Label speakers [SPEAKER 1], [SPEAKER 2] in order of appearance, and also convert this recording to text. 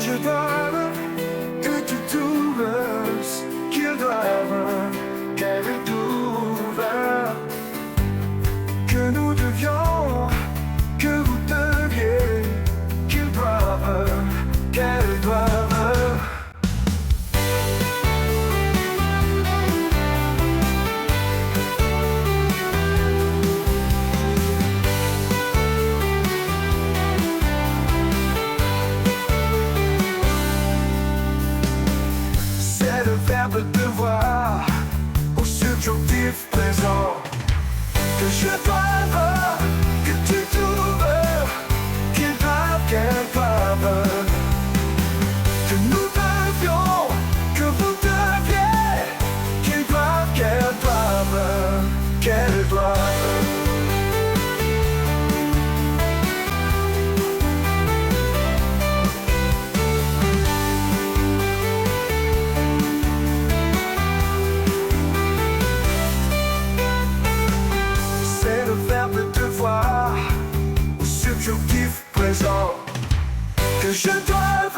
[SPEAKER 1] je dois, que tu trouves qu'ils doivent, qu'elles trouvent, que nous devions, que vous deviez, qu'ils doivent, qu'elles doivent. Verbe devoir au subjonctif présent. Que je doive, que tu trouves, qu'ils doivent, qu'elles doivent. Que nous devions, que vous deviez, qu'ils doivent, qu'elles doivent, qu'elles doivent. Au subjonctif présent. Que je dois